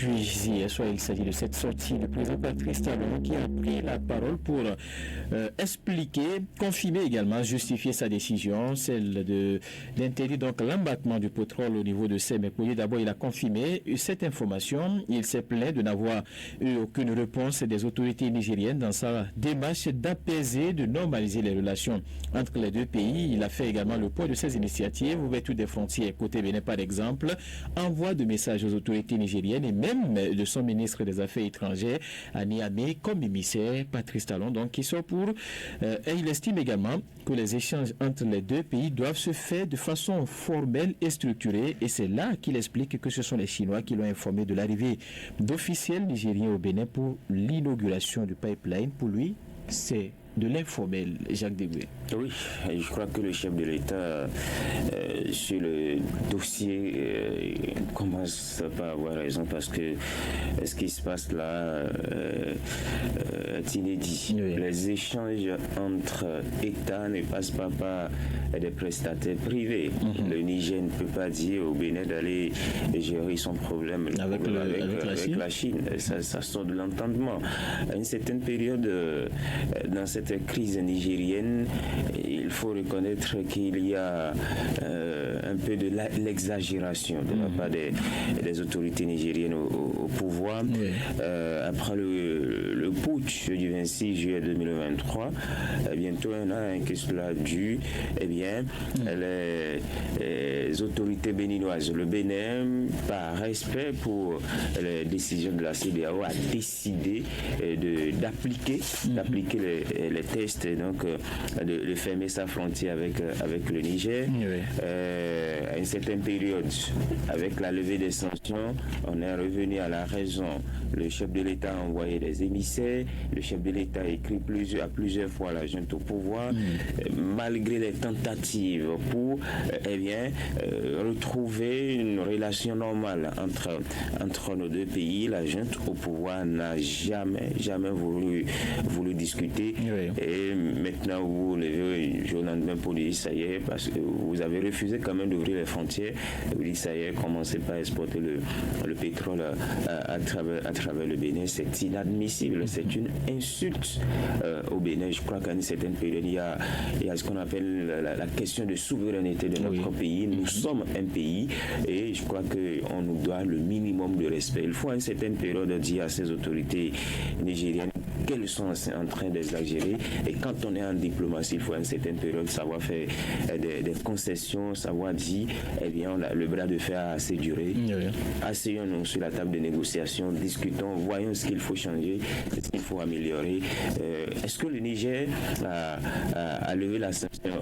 Hier soir, il s'agit de cette sortie du président Patrice Talon qui a pris la parole pour expliquer, confirmer également, justifier sa décision, celle d'interdire donc l'embattement du pétrole au niveau de Sémépoye. D'abord, il a confirmé cette information. Il s'est plaint de n'avoir eu aucune réponse des autorités nigériennes dans sa démarche d'apaiser, de normaliser les relations entre les deux pays. Il a fait également le poids de ces initiatives, ouverture des frontières côté Bénin par exemple, envoi de messages aux autorités nigériennes et même de son ministre des Affaires étrangères à Niamey comme émissaire Patrice Talon, donc qui sort pour et il estime également que les échanges entre les deux pays doivent se faire de façon formelle et structurée, et c'est là qu'il explique que ce sont les Chinois qui l'ont informé de l'arrivée d'officiels nigériens au Bénin pour l'inauguration du pipeline. Pour lui, c'est de l'informel, Jacques Debré. Oui, je crois que le chef de l'État, sur le dossier, commence par avoir raison, parce que ce qui se passe là est inédit. Oui. Les échanges entre États ne passent pas par des prestataires privés. Le Niger ne peut pas dire au Bénin d'aller gérer son problème avec la Chine. Ça sort de l'entendement. À une certaine période, dans cette crise nigérienne, il faut reconnaître qu'il y a un peu de l'exagération de la part des autorités nigériennes au pouvoir. Oui. Après le putsch du 26 juillet 2023, bientôt un an que cela a dû, les autorités béninoises, le Bénin, par respect pour les décisions de la CEDEAO, a décidé d'appliquer les tests, donc de fermer sa frontière avec le Niger. Oui. À une certaine période, avec la levée des sanctions, on est revenu à la raison. Le chef de l'État a envoyé des émissaires, le chef de l'État a écrit plusieurs fois la junte au pouvoir, malgré les tentatives pour retrouver une relation normale entre nos deux pays. La junte au pouvoir n'a jamais voulu discuter. Oui. Et maintenant, vous levez un jour lendemain pour dire ça y est, parce que vous avez refusé quand même d'ouvrir les frontières. Vous dites ça y est, commencez pas à exporter le pétrole à travers le Bénin. C'est inadmissible, c'est une insulte au Bénin. Je crois qu'à une certaine période, il y a ce qu'on appelle la question de souveraineté de notre pays. Nous sommes un pays et je crois qu'on nous doit le minimum de respect. Il faut à une certaine période dire à ces autorités nigériennes qu'elles sont en train d'exagérer, et quand on est en diplomatie, il faut à une certaine période savoir faire des concessions, savoir dire, on a le bras de fer a assez duré. Asseyons-nous sur la table de négociation, discutons, voyons ce qu'il faut changer, ce qu'il faut améliorer. Est-ce que le Niger a levé la sanction,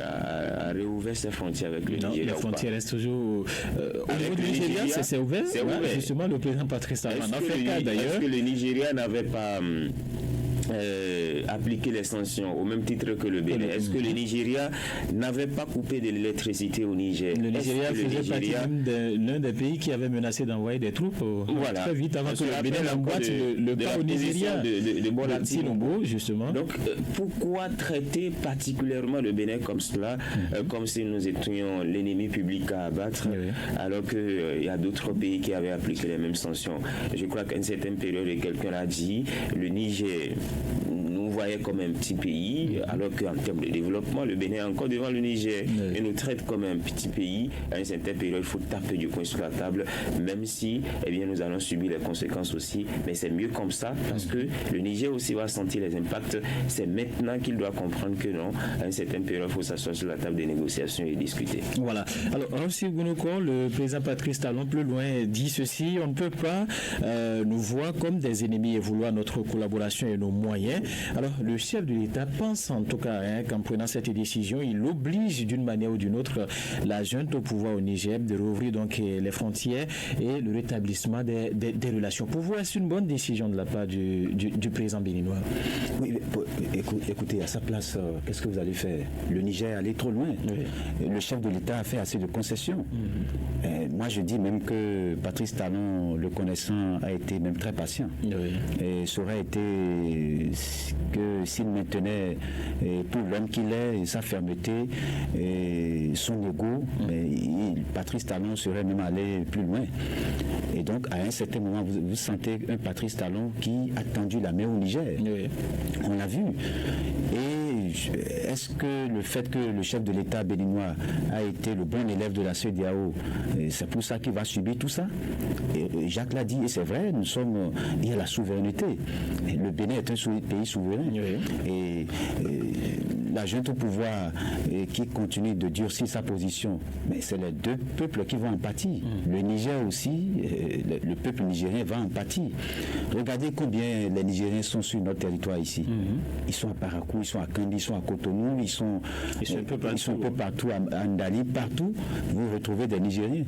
a réouvert ses frontières avec le Nigeria? Les frontières restent toujours au niveau du Nigeria, c'est ouvert. C'est ouvert. Justement, le président Patrice Talon a fait cas d'ailleurs. Est-ce que le Nigeria n'avait pas appliquer les sanctions au même titre que le Bénin? Est-ce que le Nigeria n'avait pas coupé de l'électricité au Niger? Le Nigeria faisait partie l'un des pays qui avait menacé d'envoyer des troupes très vite avant que le Bénin emboîte le pas au Nigeria de Bola Tinubu, justement. Donc pourquoi traiter particulièrement le Bénin comme cela, comme si nous étions l'ennemi public à abattre, alors qu'il y a d'autres pays qui avaient appliqué les mêmes sanctions? Je crois qu'à une certaine période, quelqu'un l'a dit, le Niger nous voyait comme un petit pays, alors qu'en termes de développement, le Bénin est encore devant le Niger et nous traite comme un petit pays. À une certaine période, il faut taper du coin sur la table, même si nous allons subir les conséquences aussi, mais c'est mieux comme ça, parce que le Niger aussi va sentir les impacts. C'est maintenant qu'il doit comprendre que non, à une certaine période, il faut s'asseoir sur la table des négociations et discuter. Voilà. Alors, Rossi Gounoko, le président Patrice Talon, plus loin, dit ceci: on ne peut pas nous voir comme des ennemis et vouloir notre collaboration et nos moyens. Alors, le chef de l'État pense en tout cas qu'en prenant cette décision, il oblige d'une manière ou d'une autre la junte au pouvoir au Niger de rouvrir donc les frontières et le rétablissement des relations. Pour vous, est-ce une bonne décision de la part du président béninois? Oui, écoutez, à sa place, qu'est-ce que vous allez faire? Le Niger est allé trop loin. Oui. Le chef de l'État a fait assez de concessions. Moi, je dis même que Patrice Talon, le connaissant, a été même très patient. Oui. Et ça aurait été que s'il maintenait pour l'homme qu'il est, sa fermeté, son ego, Patrice Talon serait même allé plus loin. Et donc, à un certain moment, vous sentez un Patrice Talon qui a tendu la main au Niger. Oui. On l'a vu. Et est-ce que le fait que le chef de l'État béninois a été le bon élève de la CEDEAO, c'est pour ça qu'il va subir tout ça? Et Jacques l'a dit, et c'est vrai, il y a la souveraineté. Le Bénin est un pays souverain. Oui. Et la junte au pouvoir qui continue de durcir sa position, mais c'est les deux peuples qui vont en pâtir. Le Niger aussi, le peuple nigérien va en pâtir. Regardez combien les Nigériens sont sur notre territoire ici. Ils sont à Parakou, ils sont à Kandi, ils sont à Cotonou, ils sont un peu partout, à Ndali, partout, vous retrouvez des Nigériens.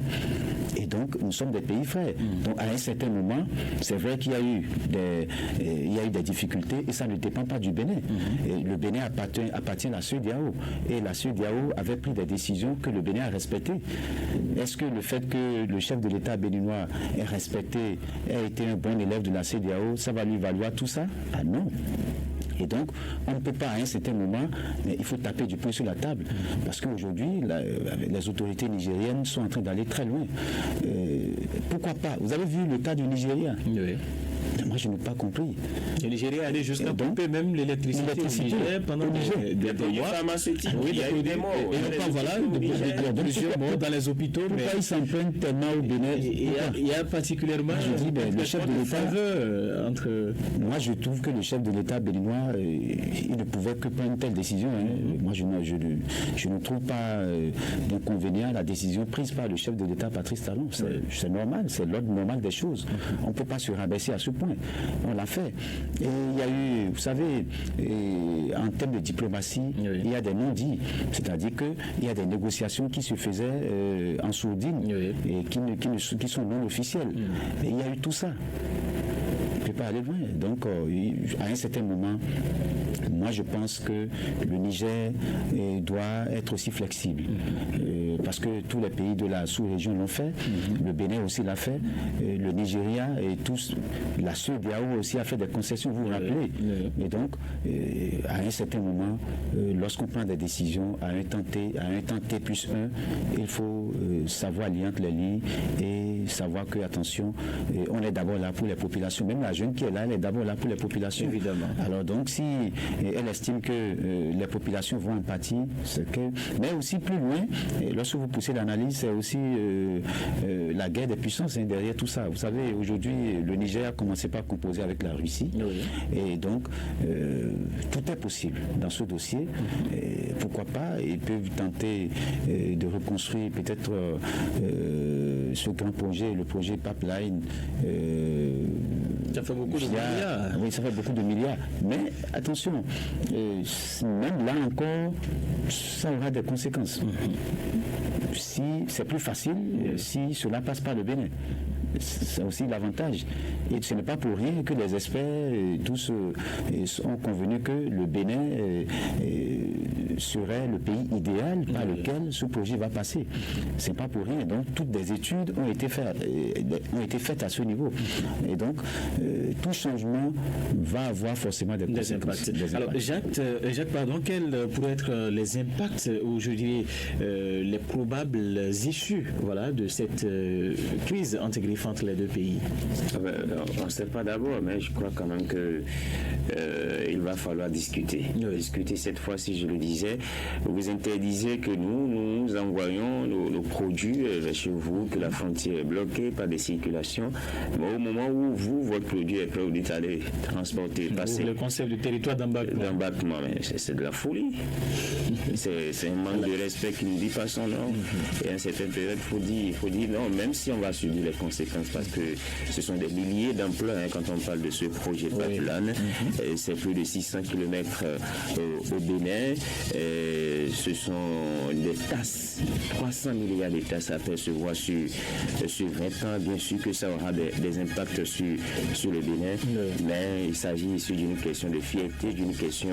Et donc, nous sommes des pays frères. Donc, à un certain moment, c'est vrai qu'il y a eu des difficultés et ça ne dépend pas du Bénin. Et le Bénin appartient à la CEDEAO. Et la CEDEAO avait pris des décisions que le Bénin a respectées. Est-ce que le fait que le chef de l'État béninois ait respecté, ait été un bon élève de la CEDEAO, ça va lui valoir tout ça? Ah non. Et donc, on ne peut pas à un certain moment, mais il faut taper du poing sur la table. Parce qu'aujourd'hui, les autorités nigériennes sont en train d'aller très loin. Pourquoi pas? Vous avez vu le cas du Nigeria? Oui. Moi, je n'ai pas compris. Le Nigeria allait jusqu'à couper même l'électricité pendant des mois. Pharmaceutiques, oui, il y a eu des morts. Et donc, voilà, plusieurs morts dans les hôpitaux. Pourquoi ils s'en prennent tellement au Bénin? Il y a particulièrement le chef de l'État entre... Moi, je trouve que le chef de l'État béninois, il ne pouvait que prendre une telle décision. Moi, je ne trouve pas d'inconvénient à la décision prise par le chef de l'État, Patrice Talon. C'est normal, c'est l'ordre normal des choses. On ne peut pas se rabaisser à ce point. On l'a fait. Et il y a eu, vous savez, en termes de diplomatie, il y a des non-dits. C'est-à-dire qu'il y a des négociations qui se faisaient en sourdine et qui sont non officielles. Et il y a eu tout ça. On ne peut pas aller loin. Donc, à un certain moment, moi, je pense que le Niger doit être aussi flexible. Parce que tous les pays de la sous-région l'ont fait. Le Bénin aussi l'a fait. Le Nigeria et tous, la CEDEAO aussi a fait des concessions, vous vous rappelez. Et donc, à un certain moment, lorsqu'on prend des décisions à un temps T plus 1, il faut savoir lier entre les lignes et savoir que, attention, on est d'abord là pour les populations. Même la jeune qui est là, elle est d'abord là pour les populations. Évidemment. Alors donc, si elle estime que les populations vont en pâtir, c'est que... Mais aussi plus loin, lorsque vous poussez l'analyse, c'est aussi la guerre des puissances derrière tout ça. Vous savez, aujourd'hui, le Niger a commencé par composer avec la Russie. Et donc, tout est possible dans ce dossier. Pourquoi pas? Ils peuvent tenter de reconstruire peut-être ce grand projet, le projet Pipeline. Ça fait beaucoup de milliards. Oui, ça fait beaucoup de milliards. Mais attention, même là encore, ça aura des conséquences. Si c'est plus facile, si cela passe par le Bénin. C'est aussi l'avantage. Et ce n'est pas pour rien que les experts tous ont convenu que le Bénin serait le pays idéal par lequel ce projet va passer. Ce n'est pas pour rien. Donc toutes des études ont été faites à ce niveau. Et donc tout changement va avoir forcément des conséquences. Alors Jacques, pardon, quels pourraient être les impacts ou je dirais les probables issues de cette crise entre les deux pays? On ne sait pas d'abord, mais je crois quand même que il va falloir discuter. Discuter cette fois-ci, je le disais. Vous interdisez que nous envoyons nos produits chez vous, que la frontière est bloquée par des circulations. Mais au moment où votre produit est prêt, vous dites allez transporter, passer. Le concept du territoire d'embarquement. Mais c'est de la folie. C'est un manque de respect qui nous dit pas son nom. Et à une certaine période, il faut dire non, même si on va subir les conséquences, parce que ce sont des milliers d'emplois quand on parle de ce projet Pipeline. C'est plus de 600 km au Bénin. Ce sont des tasses, 300 milliards de tasses à percevoir sur 20 ans. Bien sûr que ça aura des impacts sur le Bénin, mais il s'agit ici d'une question de fierté, d'une question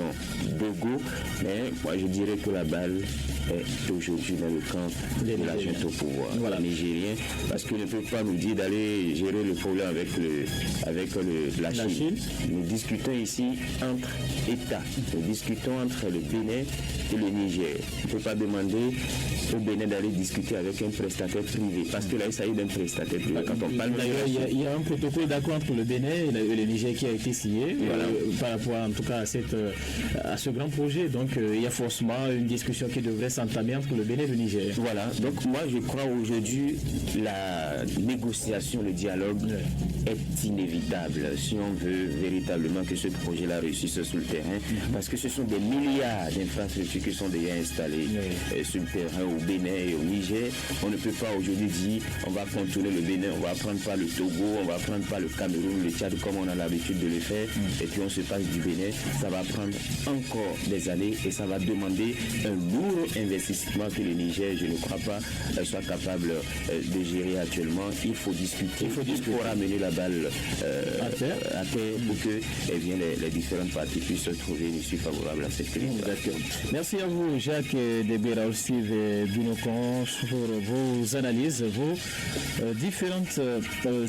d'ego. Mais moi je dirais que la balle est aujourd'hui dans le camp de la junte au pouvoir, voilà. Nigérien, parce qu'il ne peut pas nous dire d'aller gérer le problème avec la Chine. Nous discutons ici entre États, nous discutons entre le Bénin et le Niger. On ne peut pas demander au Bénin d'aller discuter avec un prestataire privé, parce que là il s'agit d'un prestataire privé. Quand on parle il y a un protocole d'accord entre le Bénin et le Niger qui a été signé, voilà. Par rapport en tout cas à ce grand projet. Donc il y a forcément une discussion qui devrait s'entamer entre le Bénin et le Niger. Voilà, donc moi je crois aujourd'hui la négociation, le dialogue est inévitable si on veut véritablement que ce projet-là réussisse sur le terrain, parce que ce sont des milliards d'infrastructures qui sont déjà installées sur le terrain au Bénin et au Niger. On ne peut pas aujourd'hui dire on va contourner le Bénin, on va prendre pas le Togo, on va prendre pas le Cameroun, le Tchad comme on a l'habitude de le faire, et puis on se passe du Bénin. Ça va prendre encore des années et ça va demander un lourd investissement que le Niger, je ne crois pas, soit capable de gérer actuellement. Il faut discuter, il faut ramener la balle à terre pour que les différentes parties puissent trouver une issue favorable à cette crise. Merci à vous, Jacques Debera, Steve Binocon, pour vos analyses, vos différentes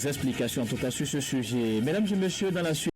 explications, en tout cas sur ce sujet. Mesdames et messieurs, dans la suite.